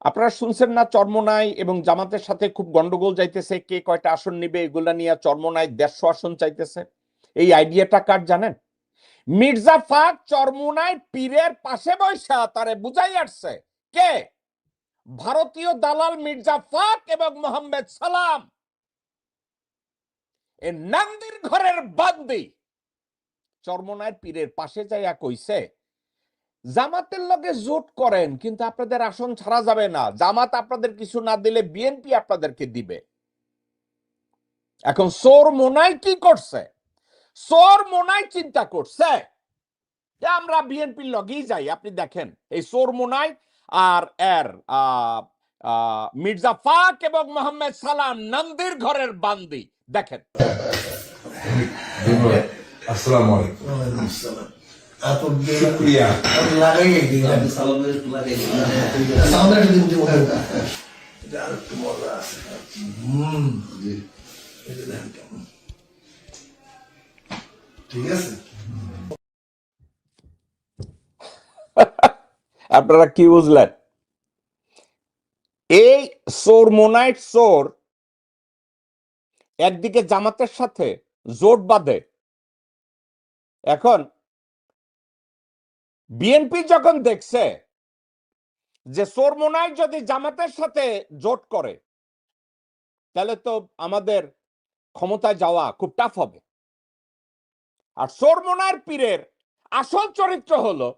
আপনারা শুনছেন না চরমোনাই এবং জামাতের সাথে খুব গন্ডগোল যাইতেছে, কে কয়টা আসন নিবে এগুলা নিয়ে চরমোনাই 150 আসন চাইতেছে। এই আইডিয়াটা কার জানেন? মির্জা ফাক চরমোনাই পীরের পাশে বৈশা তারে বুঝাই আসছে কে? ভারতীয় দালাল মির্জা ফাক এবং মোহাম্মদ সালাম এ নান্দির ঘরের বান্দি চরমোনাই পীরের পাশে যাইয়া কইছে জামাতের লগে জোট করেন কিন্তু আপনাদের আসন ছাড়া যাবে না, জামাত আপনাদের কিছু না দিলে বিএনপি আপনাদেরকে দিবে। এখন সোর মোনাই কি করছে? সোর মোনাই চিন্তা করছে যে আমরা বিএনপির লগেই যাই। আপনি দেখেন এই সোর মোনাই আর এর মির্জা ফাক এবং মোহাম্মদ সালাম নন্দির ঘরের বান্দি দেখেন। আসসালামু আলাইকুম। শুকরিয়া। ঠিক আছে, আপনারা কি বুঝলেন? এই সোর মোনাইট সোর একদিকে জামাতের সাথে জোট বাঁধে। এখন বিএনপি যখন দেখছে যে সোর মোনাইট যদি জামাতের সাথে জোট করে তাহলে তো আমাদের ক্ষমতায় যাওয়া খুব টাফ হবে। আর সোর মোনাইট পীরের আসল চরিত্র হলো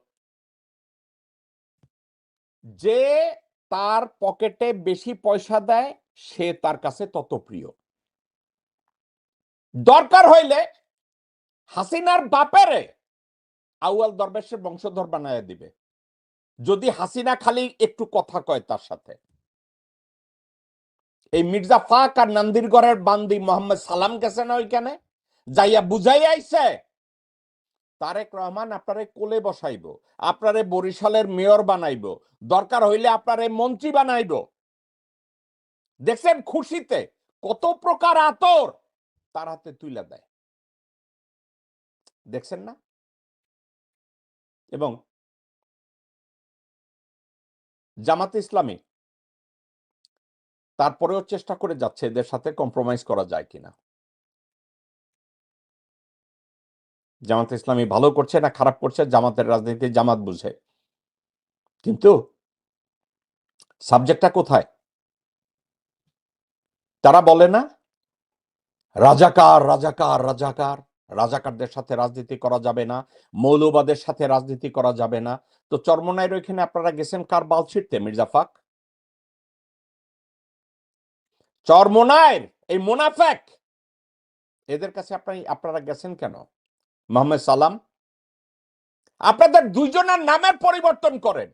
যে তার পকেটে বেশি পয়সা দেয় সে তার কাছে তত প্রিয়। দরকার হইলে হাসিনার বাপেরে আউয়াল দরবেশের বংশধর বানায় দিবে যদি হাসিনা খালি একটু কথা কয় তার সাথে। এই মির্জা ফাক আর নন্দিরগড়ের বান্দি মোহাম্মদ সালাম গেছে না ওইখানে, যাইয়া বুঝাই আইছে তারেক রহমান আপনারে কোলে বসাইব, আপনারে বরিশালের মেয়র বানাইব, দরকার হইলে আপনারে মন্ত্রী বানাইব। দেখছেন খুশিতে কত প্রকার আতর তার হাতে তুলে দেয়, দেখছেন না? এবং জামাতে ইসলামী তারপরেও চেষ্টা করে যাচ্ছে এদের সাথে কম্প্রোমাইজ করা যায় কিনা। জামাতে ইসলামী ভালো করছে না খারাপ করছে জামাতের রাজনীতি জামাত বুঝে, কিন্তু সাবজেক্টটা কোথায়? তারা বলে না রাজাকার রাজাকার রাজাকার, রাজাকারদের সাথে রাজনীতি করা যাবে না, মৌলবাদের সাথে রাজনীতি করা যাবে না। তো চরমোনাইয়ের ওইখানে আপনারা গেছেন কার বাল ছিঁড়তে? মির্জা ফাক। চরমোনাইয়ের এই মুনাফেক এদের কাছে আপনারা গেছেন কেন? মোহাম্মদ সালাম, আপনাদের দুইজনের নামের পরিবর্তন করেন।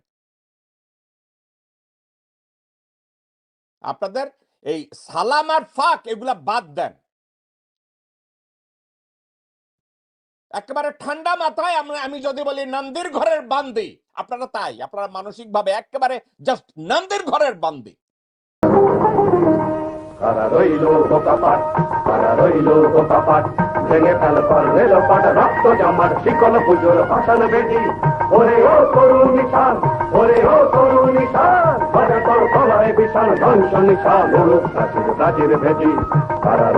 আপনাদের এই সালাম আর ফাক এগুলা বাদ দেন। একেবারে ঠান্ডা মাথায় আমি যদি বলি নন্দির ঘরের বান্দি, আপনারা তাই, আপনারা মানসিক ভাবে একেবারে জাস্ট নন্দির ঘরের বান্দি। কারা রইল বোকাপাট, কারা রইল বোকাপাট, ভেঙে ফেল রেল পাট, রক্ত জামার শিকল পুজোর ভাষণ বেদি। ওরে ও তরুণ নিশান, ওরে ও তরুণ নিশান, বাজে তোর গলায় বিশাল ধ্বংস নিশান, প্রাচীর প্রাচীর ভেদি। কারা